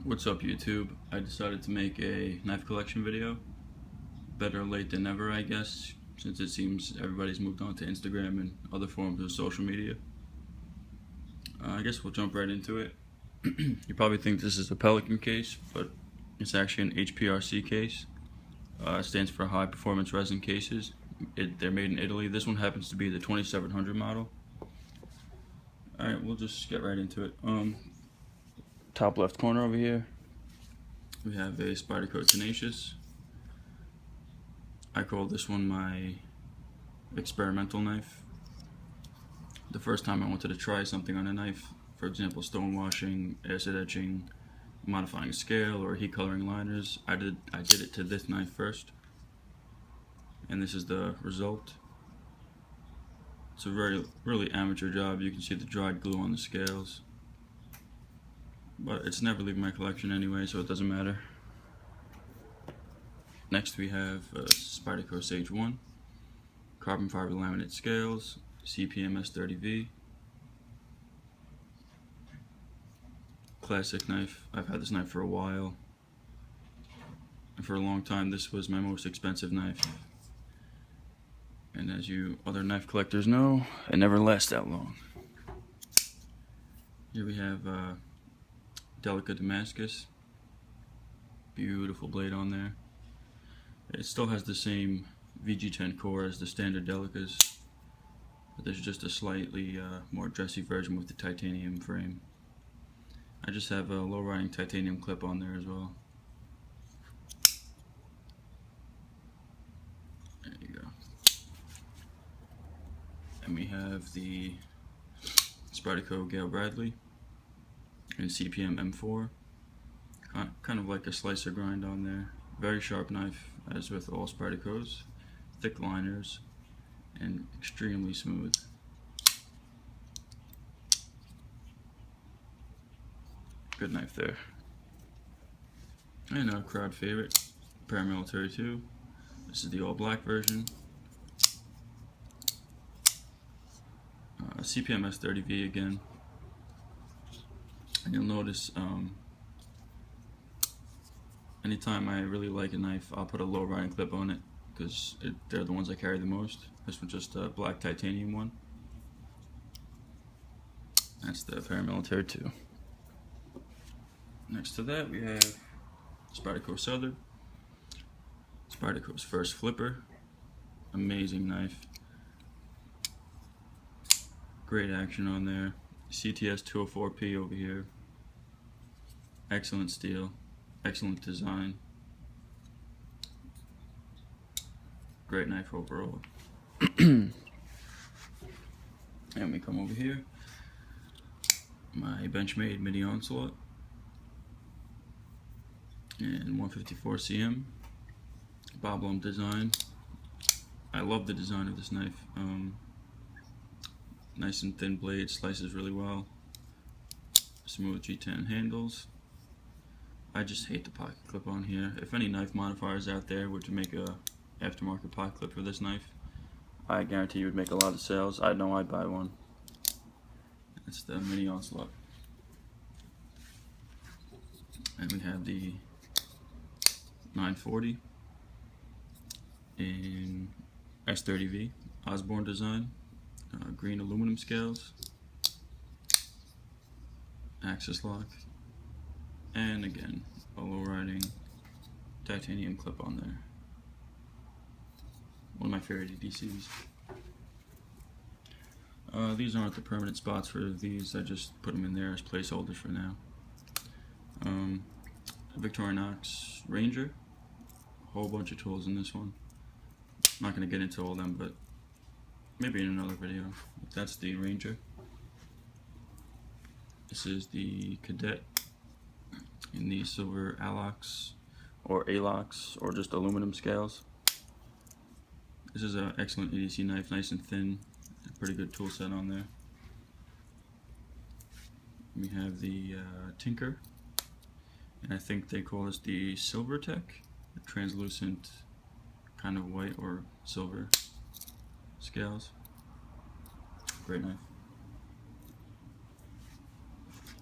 What's up, YouTube? I decided to make a knife collection video. Better late than never, I guess, since it seems everybody's moved on to Instagram and other forms of social media. I guess we'll jump right into it. You probably think this is a Pelican case, but it's actually an HPRC case. It stands for High Performance Resin Cases. They're made in Italy. This one happens to be the 2700 model. Alright, we'll just get right into it. Top left corner over here, we have a Spyderco Tenacious. I call this one my experimental knife. The first time I wanted to try something on a knife, for example stone washing, acid etching, modifying scale, or heat coloring liners, I did it to this knife first, and this is the result. It's a really amateur job. You can see the dried glue on the scales, but it's never leaving my collection anyway, so it doesn't matter. Next we have Spyderco Sage 1, carbon fiber laminate scales, CPM S30V. Classic knife. I've had this knife for a while, and for a long time this was my most expensive knife. And as you other knife collectors know, it never lasts that long. Here we have Delica Damascus. Beautiful blade on there. It still has the same VG10 core as the standard Delicas, but there's just a slightly more dressy version with the titanium frame. I just have a low-riding titanium clip on there as well. There you go. And we have the Spyderco Gale Bradley and CPM M4. Kind of like a slicer grind on there. Very sharp knife, as with all Spydercos. Thick liners and extremely smooth. Good knife there. And a crowd favorite, Paramilitary 2. This is the all black version. CPM S30V again. And you'll notice anytime I really like a knife, I'll put a low riding clip on it, because they're the ones I carry the most. This one's just a black titanium one. That's the Paramilitary 2. Next to that we have Spyderco Southern. Spyderco's first flipper. Amazing knife. Great action on there. CTS 204P over here. Excellent steel. Excellent design. Great knife overall. And we come over here. My Benchmade Mini Onslaught. And 154 cm. Bob Lum design. I love the design of this knife. Nice and thin blade, slices really well. Smooth G10 handles. I just hate the pocket clip on here. If any knife modifiers out there were to make a aftermarket pocket clip for this knife, I guarantee you would make a lot of sales. I know I'd buy one. It's the Mini Onslaught. And we have the 940 in S30V Osborne design. Green aluminum scales, axis lock, and again a low riding titanium clip on there. One of my favorite EDCs. These aren't the permanent spots for these, I just put them in there as placeholders for now. Victorinox Ranger, a whole bunch of tools in this one. I'm not going to get into all of them, but maybe in another video. That's the Ranger. This is the Cadet in the silver Alox or Alox or just aluminum scales. This is an excellent EDC knife, nice and thin, pretty good tool set on there. We have the Tinker, and I think they call this the Silvertech, the translucent kind of white or silver scales. Great knife.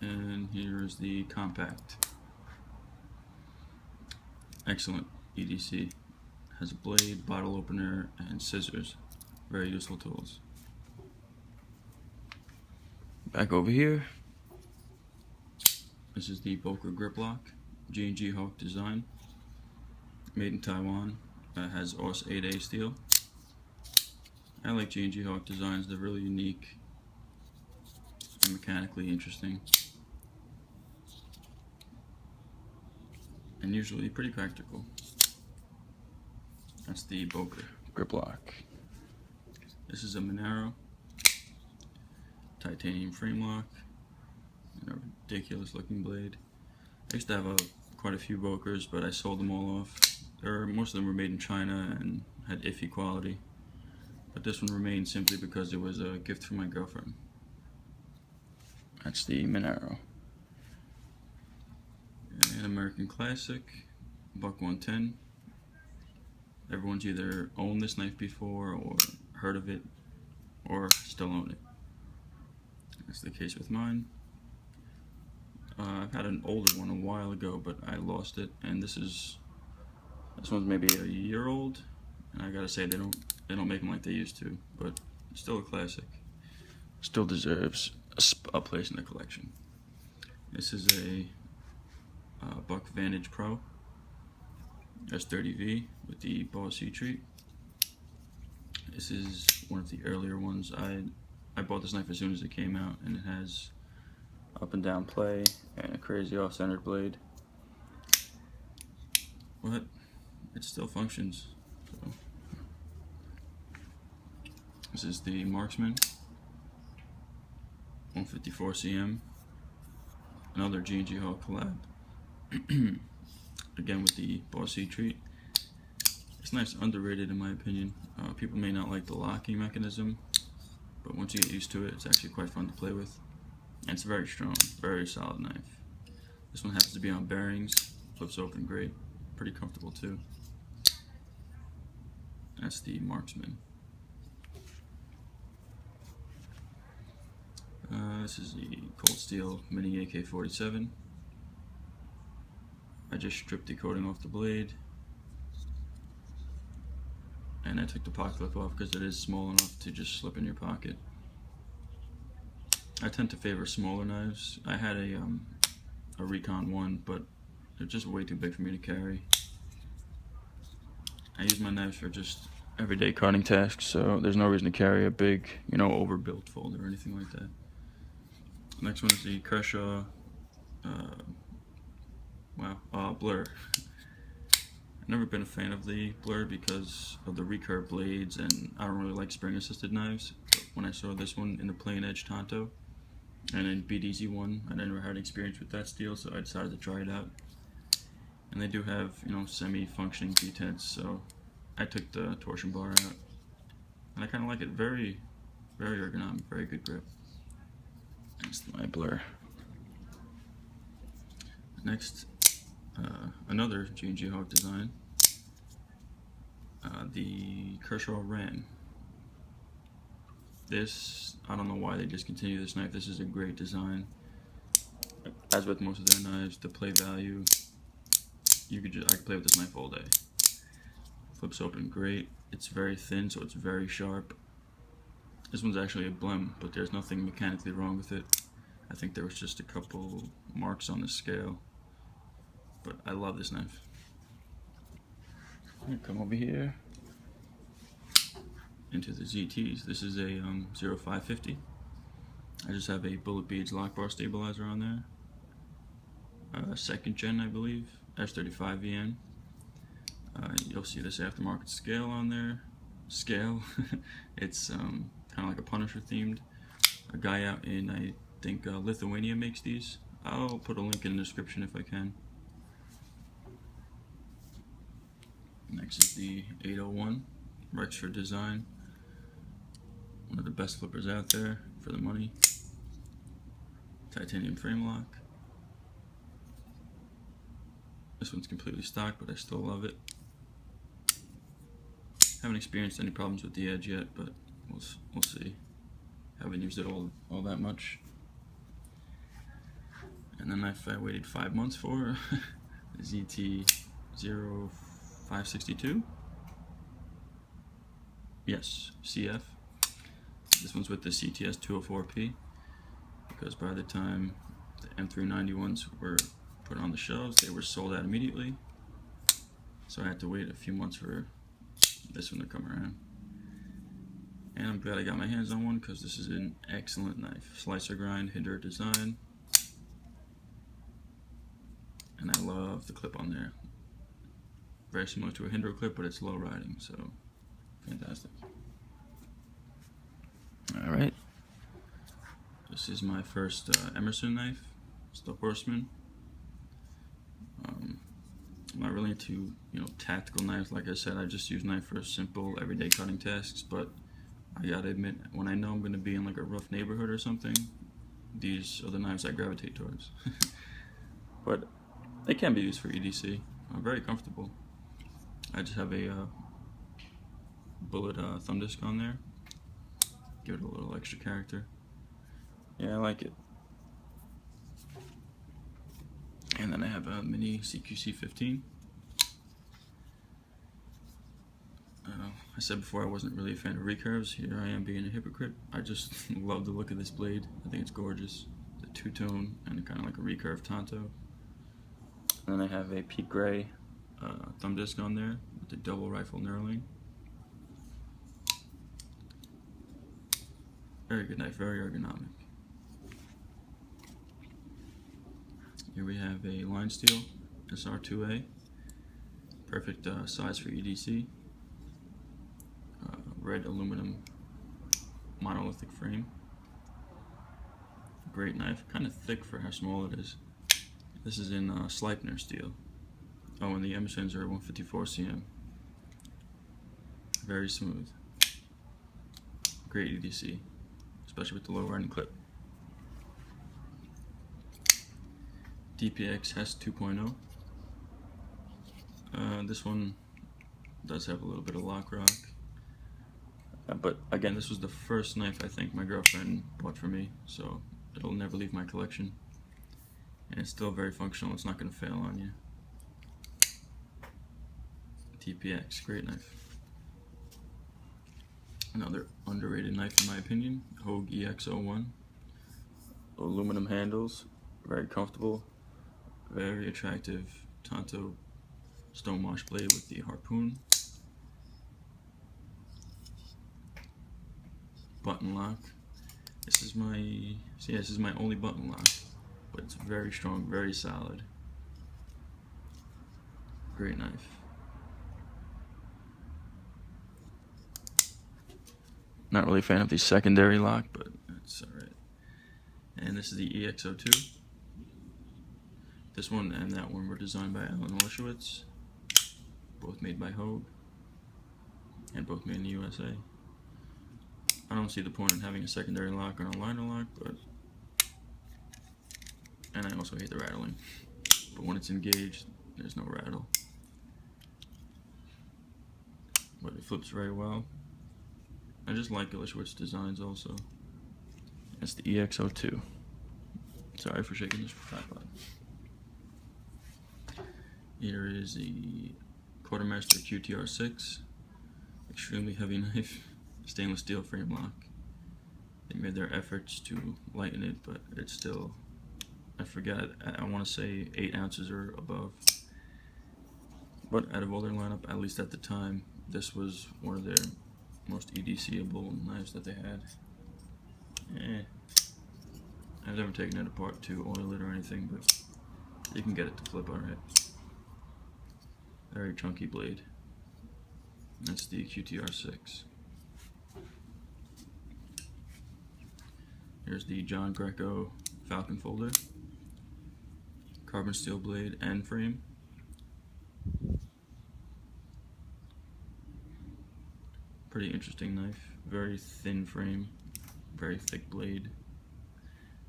And here is the Compact. Excellent EDC. Has a blade, bottle opener, and scissors. Very useful tools. Back over here. This is the Boker grip lock, G&G Hawk design. Made in Taiwan. Has AUS 8A steel. I like G&G Hawk designs. They're really unique and mechanically interesting. And usually pretty practical. That's the Boker grip lock. This is a Monero titanium frame lock and a ridiculous looking blade. I used to have quite a few Bokers, but I sold them all off. Most of them were made in China and had iffy quality, but this one remained simply because it was a gift from my girlfriend. That's the Monero. An American classic, Buck 110. Everyone's either owned this knife before or heard of it or still own it. That's the case with mine. I've had an older one a while ago, but I lost it, and this one's maybe a year old, and I gotta say they don't make them like they used to, but it's still a classic. Still deserves a place in the collection. This is a Buck Vantage Pro S30V with the Boss heat treat. This is one of the earlier ones. I bought this knife as soon as it came out, and it has up and down play and a crazy off-centered blade, but it still functions. So this is the Marksman 154 cm, another G&G Hawk collab. Again with the Boss heat treat. This knife's underrated in my opinion. People may not like the locking mechanism, but once you get used to it, it's actually quite fun to play with. And it's very strong, very solid knife. This one happens to be on bearings, flips open great, pretty comfortable too. That's the Marksman. This is the Cold Steel Mini AK-47. I just stripped the coating off the blade, and I took the pocket clip off because it is small enough to just slip in your pocket. I tend to favor smaller knives. I had a Recon 1, but they're just way too big for me to carry. I use my knives for just everyday cutting tasks, so there's no reason to carry a big, overbuilt folder or anything like that. Next one is the Kershaw Blur. I've never been a fan of the Blur because of the recurve blades, and I don't really like spring-assisted knives. But when I saw this one in the plain edge Tonto and in BDZ one, I never had experience with that steel, so I decided to try it out. And they do have, semi-functioning detents, so I took the torsion bar out, and I kind of like it. Very, very ergonomic, very good grip. That's my Blur. Next, another G&G Hawk design, the Kershaw Ram. This, I don't know why they discontinued this knife. This is a great design. As with most of their knives, the play value, I could play with this knife all day. Flips open great. It's very thin, so it's very sharp. This one's actually a Blem, but there's nothing mechanically wrong with it. I think there was just a couple marks on the scale, but I love this knife. Come over here into the ZTs. This is a 0550. I just have a Bullet Beads lock bar stabilizer on there. Second gen, I believe, S35 VN. You'll see this aftermarket scale on there. It's kind of like a Punisher themed. A guy out in, I think, Lithuania makes these. I'll put a link in the description if I can. Next is the 801 Rexford design. One of the best flippers out there for the money. Titanium frame lock. This one's completely stock, but I still love it. Haven't experienced any problems with the edge yet, but we'll see. Haven't used it all that much. And the knife I waited 5 months for, the ZT 0562. Yes, CF. This one's with the CTS 204P, because by the time the M390s were put on the shelves, they were sold out immediately. So I had to wait a few months for this one to come around. And I'm glad I got my hands on one, because this is an excellent knife. Slicer grind, Hinderer design. And I love the clip on there. Very similar to a Hinderer clip, but it's low riding, so fantastic. Alright. This is my first Emerson knife. It's the Horseman. I'm not really into, tactical knives. Like I said, I just use knife for simple everyday cutting tasks, but I gotta admit, when I know I'm gonna be in like a rough neighborhood or something, these are the knives I gravitate towards. But they can be used for EDC. I'm very comfortable. I just have a bullet thumb disc on there. Give it a little extra character. Yeah, I like it. And then I have a mini CQC 15. I said before I wasn't really a fan of recurves. Here I am being a hypocrite. I just love the look of this blade. I think it's gorgeous. The two-tone and kind of like a recurve Tanto. And then I have a Pete Gray thumb disc on there with the double rifle knurling. Very good knife, very ergonomic. Here we have a line steel SR2A, perfect size for EDC. Red aluminum monolithic frame. Great knife, kind of thick for how small it is. This is in Sleipner steel. Oh, and the Emersons are 154 cm. Very smooth. Great EDC, especially with the low riding clip. DPX Hess 2.0. This one does have a little bit of lock rock. But again, this was the first knife I think my girlfriend bought for me, so it'll never leave my collection. And it's still very functional, it's not going to fail on you. DPX, great knife. Another underrated knife in my opinion, Hogue EX01. Aluminum handles, very comfortable, very attractive Tanto stonewash blade with the harpoon. Button lock. This is my only button lock, but it's very strong, very solid. Great knife. Not really a fan of the secondary lock, but that's alright. And this is the EX02. This one and that one were designed by Alan Olszewicz, both made by Hogue, and both made in the USA. I don't see the point in having a secondary lock on a liner lock, and I also hate the rattling. But when it's engaged, there's no rattle. But it flips very well. I just like Olszewicz designs also. That's the EX02. Sorry for shaking this tripod. Here is the Quartermaster QTR6. Extremely heavy knife. Stainless steel frame lock. They made their efforts to lighten it, but it's still, I forget, I want to say 8 ounces or above. But out of all their lineup, at least at the time, this was one of their most EDC-able knives that they had. I've never taken it apart to oil it or anything, but you can get it to flip alright. Very chunky blade. That's the QTR6. Here's the John Greco Falcon Folder. Carbon steel blade and frame. Pretty interesting knife. Very thin frame, very thick blade.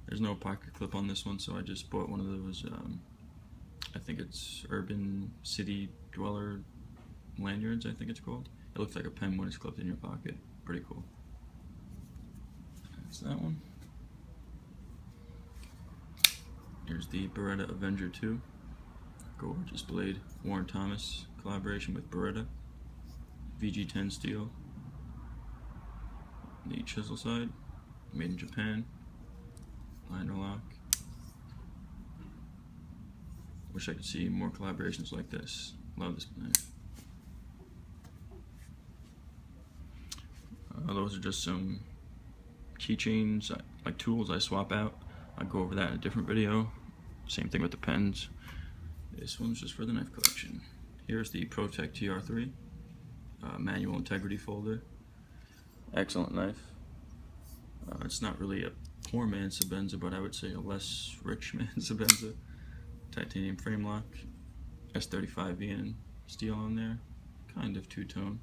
There's no pocket clip on this one, so I just bought one of those, I think it's Urban City Dweller lanyards, I think it's called. It looks like a pen when it's clipped in your pocket. Pretty cool. That's that one. Here's the Beretta Avenger 2. Gorgeous blade. Warren Thomas collaboration with Beretta. VG10 steel. The chisel side. Made in Japan. Liner lock. Wish I could see more collaborations like this. Love this knife. Those are just some keychains, like tools I swap out. I'll go over that in a different video. Same thing with the pens. This one's just for the knife collection. Here's the ProTech TR3 manual integrity folder. Excellent knife. It's not really a poor man's Sebenza, but I would say a less rich man's Sebenza. Titanium frame lock, S35VN steel on there, kind of two-tone.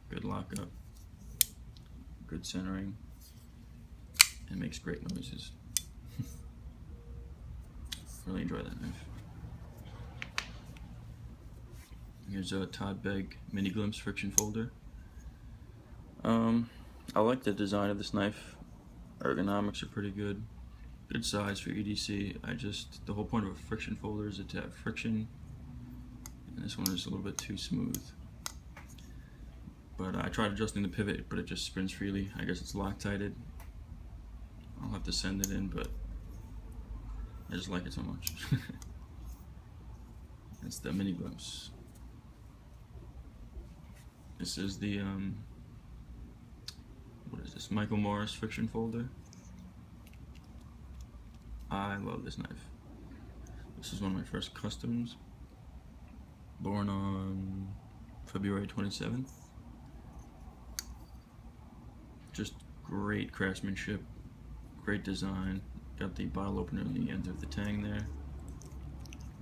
Good lockup, good centering, and makes great noises. Really enjoy that knife. Here's a Todd Begg Mini Glimpse friction folder. I like the design of this knife. Ergonomics are pretty good. Good size for EDC. The whole point of a friction folder is to have friction, and this one is a little bit too smooth. But I tried adjusting the pivot, but it just spins freely. I guess it's Loctited. I'll have to send it in, but I just like it so much. It's the Mini Glimpse. This is the what is this? Michael Morris friction folder. I love this knife. This is one of my first customs. Born on February 27th. Just great craftsmanship, great design. Got the bottle opener on the end of the tang there.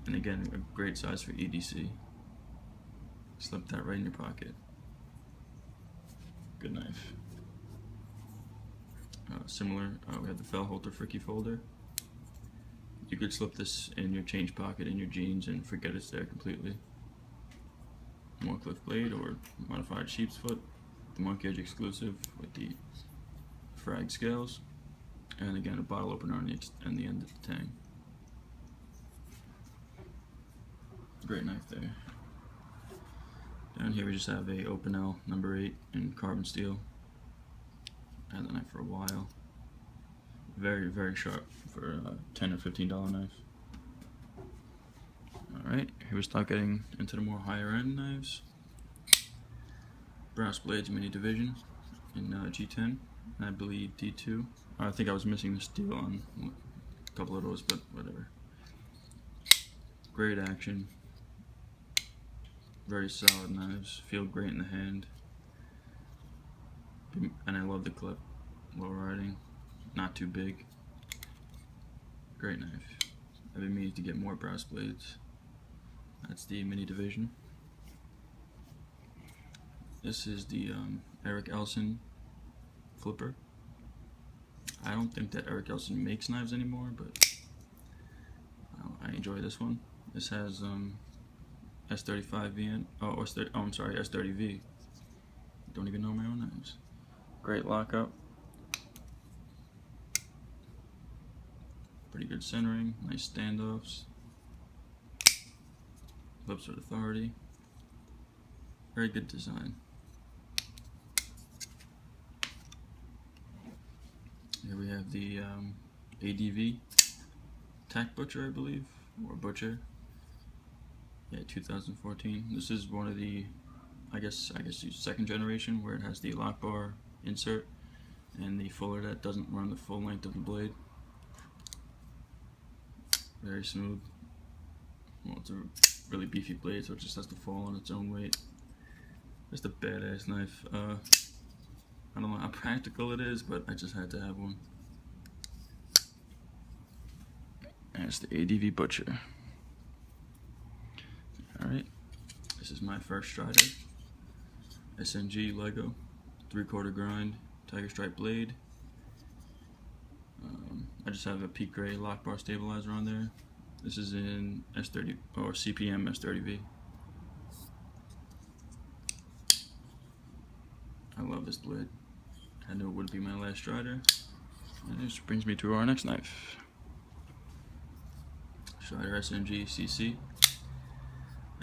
And again, a great size for EDC. Slip that right in your pocket. Good knife. Similar, we have the Fellholter Fricky folder. You could slip this in your change pocket in your jeans and forget it's there completely. Moorcliffe blade or modified sheep's foot. The Monkey Edge exclusive with the frag scales. And again, a bottle opener on the end of the tang. Great knife there. Down here we just have a Opinel number 8 in carbon steel. I had the knife for a while. Very, very sharp for a $10 or $15 knife. Alright, here we start getting into the more higher end knives. Brass Blades Mini Division in G10, and I believe D2. I think I was missing the steel on a couple of those, but whatever. Great action. Very solid knives, feel great in the hand. And I love the clip. Low riding, not too big. Great knife. I've been meaning to get more brass blades. That's the Mini Division. This is the Eric Elson flipper. I don't think that Eric Elson makes knives anymore, but I enjoy this one. This has S35VN. I'm sorry, S30V. Don't even know my own knives. Great lockup. Pretty good centering, nice standoffs. Lips with authority. Very good design. Here we have the ADV Tack Butcher, I believe, or Butcher. Yeah, 2014. This is one of the, I guess the second generation, where it has the lock bar insert and the fuller that doesn't run the full length of the blade. Very smooth. Well, it's a really beefy blade, so it just has to fall on its own weight. Just a badass knife. I don't know how practical it is, but I just had to have one. And it's the ADV Butcher. Alright, this is my first Strider. SNG Lego, 3/4 grind, Tiger Stripe blade. I just have a peak gray lock bar stabilizer on there. This is in S30 or CPM S30V. I love this blade. I knew it would be my last Strider. And this brings me to our next knife. Strider SNG CC.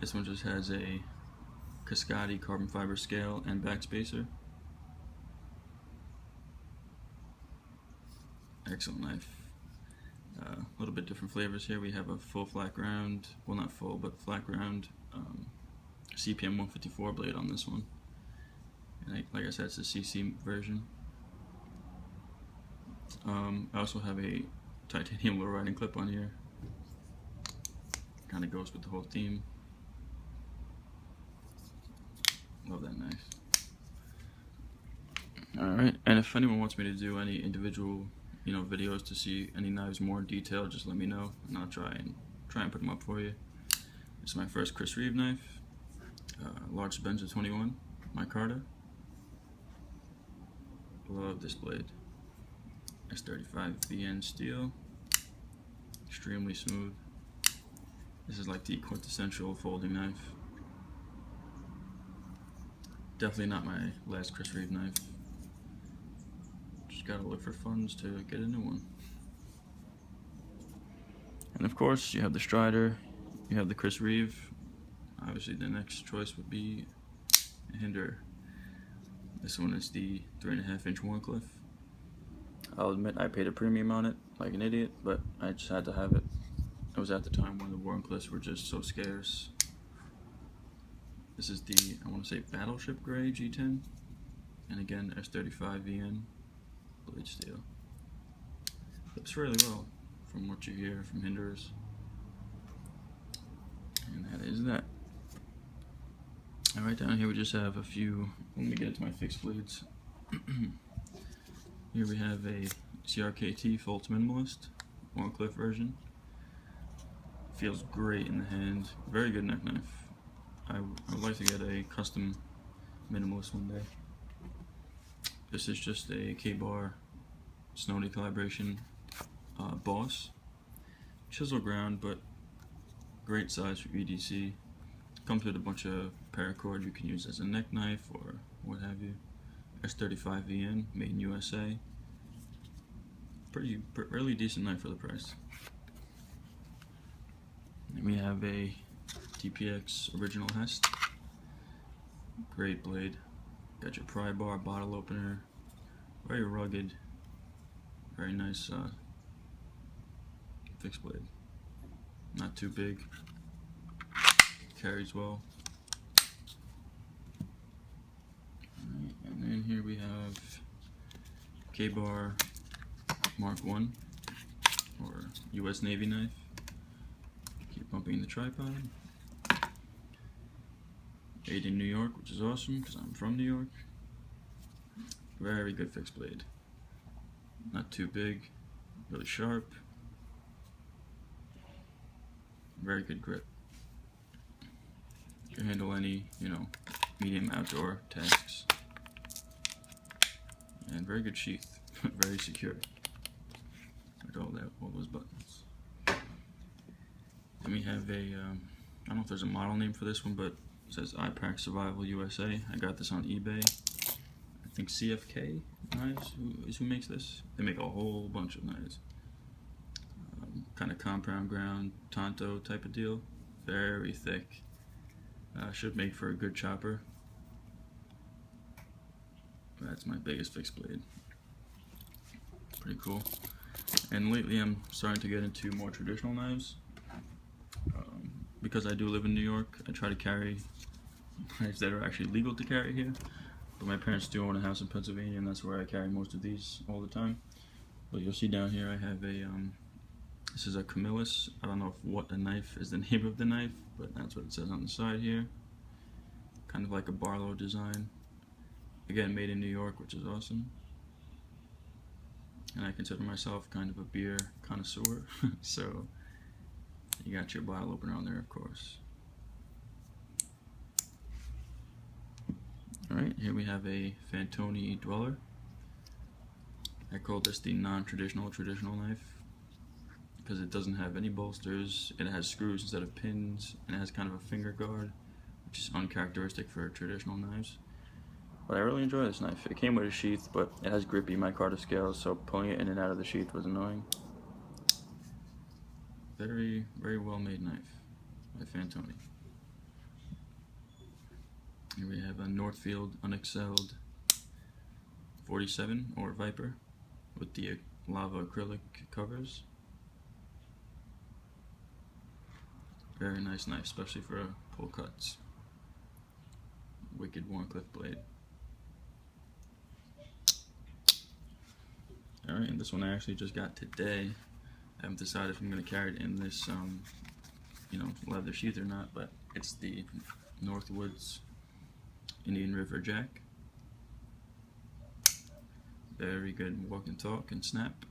This one just has a Cascadi carbon fiber scale and backspacer. Excellent knife. A little bit different flavors here. We have a full flat ground, well not full, but flat ground CPM 154 blade on this one. And like I said, it's a CC version. I also have a titanium low riding clip on here. Kind of goes with the whole theme. Love that knife. Alright, and if anyone wants me to do any individual videos to see any knives more in detail, just let me know and I'll try and put them up for you. This is my first Chris Reeve knife, large Benza 21, micarta. Love this blade. S35 VN steel, extremely smooth. This is like the quintessential folding knife. Definitely not my last Chris Reeve knife. Just gotta look for funds to get a new one. And of course, you have the Strider, you have the Chris Reeve. Obviously, the next choice would be a Hinder. This one is the 3.5-inch Wharncliffe. I'll admit I paid a premium on it, like an idiot, but I just had to have it. It was at the time when the Wharncliffes were just so scarce. This is the, I want to say, Battleship Gray G10, and again S35 VN blade steel. Flips really well from what you hear from Hinders, and that is that. Alright, down here we just have a few. Let me get into my fixed blades. Here we have a CRKT Fultz Minimalist Wharncliffe version. Feels great in the hand. Very good neck knife. I would like to get a custom minimalist one day. This is just a K-Bar Snody collaboration Boss. Chisel ground, but great size for EDC. Comes with a bunch of paracord you can use as a neck knife or what have you. S35 VN, made in USA. Really decent knife for the price. And we have a TPX Original Hest. Great blade. Got your pry bar, bottle opener. Very rugged. Very nice fixed blade. Not too big. Carries well. Alright, and then here we have K-Bar Mark 1 or US Navy knife. Keep bumping the tripod. Made in New York, which is awesome because I'm from New York. Very good fixed blade. Not too big, really sharp. Very good grip. Can handle any, medium outdoor tasks. And very good sheath. Very secure. Like all those buttons. Then we have a, I don't know if there's a model name for this one, but it says iPack Survival USA. I got this on eBay. I think CFK Knives is who makes this. They make a whole bunch of knives. Kind of compound ground, Tonto type of deal. Very thick. Should make for a good chopper. That's my biggest fixed blade. Pretty cool. And lately I'm starting to get into more traditional knives. Because I do live in New York, I try to carry knives that are actually legal to carry here. But my parents do own a house in Pennsylvania, and that's where I carry most of these all the time. But you'll see down here I have a, this is a Camillus. I don't know what the knife is the name of the knife, but that's what it says on the side here. Kind of like a Barlow design. Again, made in New York, which is awesome. And I consider myself kind of a beer connoisseur, so you got your bottle opener on there, of course. Alright, here we have a Fantoni Dweller. I call this the non-traditional traditional knife because it doesn't have any bolsters, it has screws instead of pins, and it has kind of a finger guard, which is uncharacteristic for traditional knives. But I really enjoy this knife. It came with a sheath, but it has grippy micarta scales, so pulling it in and out of the sheath was annoying. Very, very well made knife by Fantoni. Here we have a Northfield Unexcelled 47 or Viper with the lava acrylic covers. Very nice knife, especially for pull cuts. Wicked Wharncliffe blade. Alright, and this one I actually just got today. I haven't decided if I'm going to carry it in this, leather sheath or not, but it's the Northwoods Indian River Jack. Very good walk and talk and snap.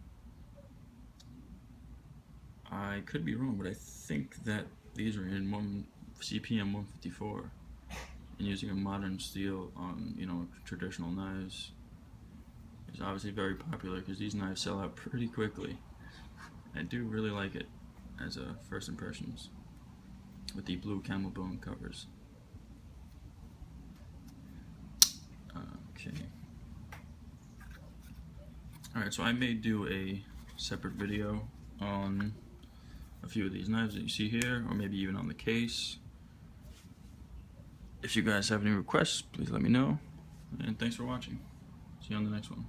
I could be wrong, but I think that these are in CPM 154, and using a modern steel on traditional knives is obviously very popular because these knives sell out pretty quickly. I do really like it as a first impressions with the blue camel bone covers. Okay. Alright, so I may do a separate video on a few of these knives that you see here, or maybe even on the case. If you guys have any requests, please let me know, and thanks for watching. See you on the next one.